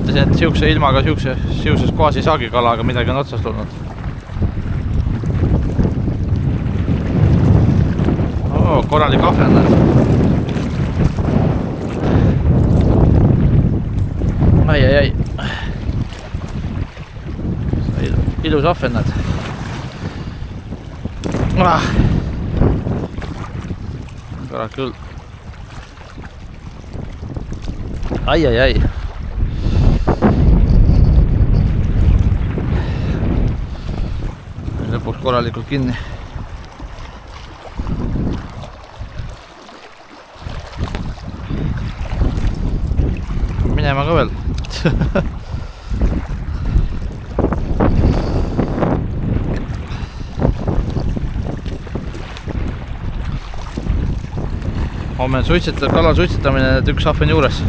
mõtlesin, et siukse ilmaga siuses kohas ei saagi kala, aga midagi on otsast tulnud. Korralik ahven, näed. Ai. Ilus ahven, näed. Korral küll. Ai. Lõpuks korralikult kinni. Minema ka veel. Homme on kala suitsetamine, et üks ahven juures.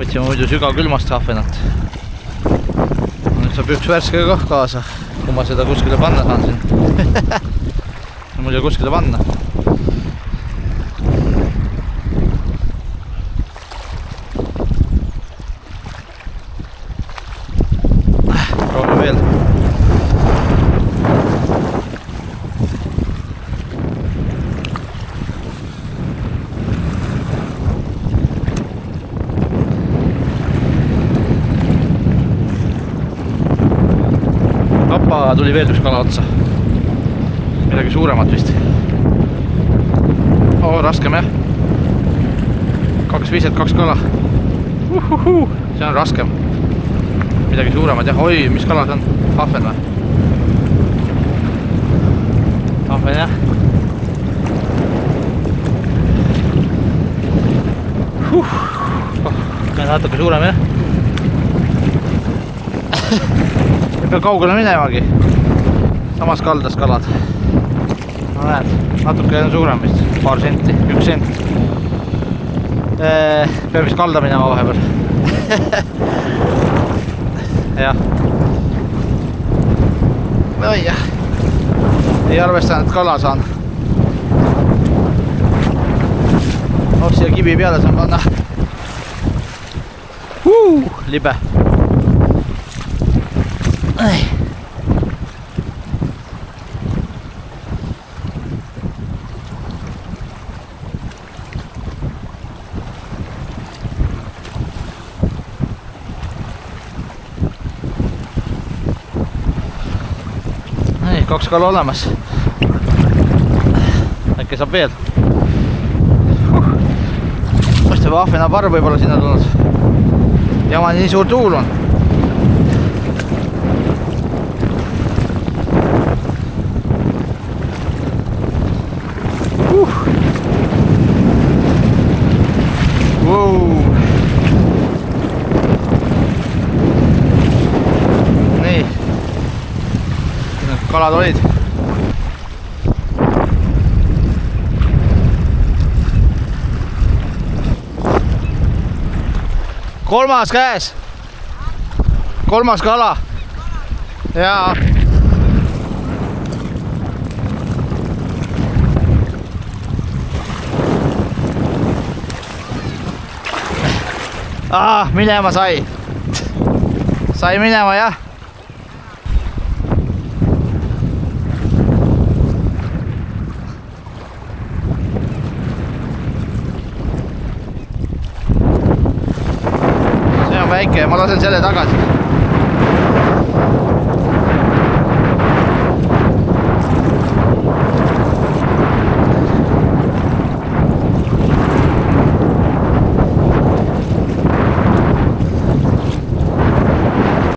Võtsime muidu sügavkülmast ahvenat. Nüüd saab üks värske ka kaasa, kui ma seda kuskile panna saan siin. Mul ei kuskile panna. Proovime veel. Tuli veel üks kala otsa. Midagi suuremat vist. Raskem jah. 2 viiset, 2 kala. See on raskem. Midagi suuremat jah. Oi, mis kala see on? Ahven või? Ahven jah. Natuke suurem jah. Ei pea kaugele minemagi. Samas kaldas kalad. No näed, natuke on suurem vist. Paar senti, 1 sent. Peab vist kalda minema vahepeal. Jah. Oi jah. Ei arvestan, et kala saan. Siia kivi peale saan panna. Libe. Nii, 2 kala olemas. Äkki saab veel. Mõiste või ahvenaparv võib-olla sinna tulnud. Jama nii suur tuul on. Nii. Kalad olid. Kolmas käes. Kolmas kala. Jaa. Minema sai. Sai minema jah. See on väike, ma lasen selle tagasi.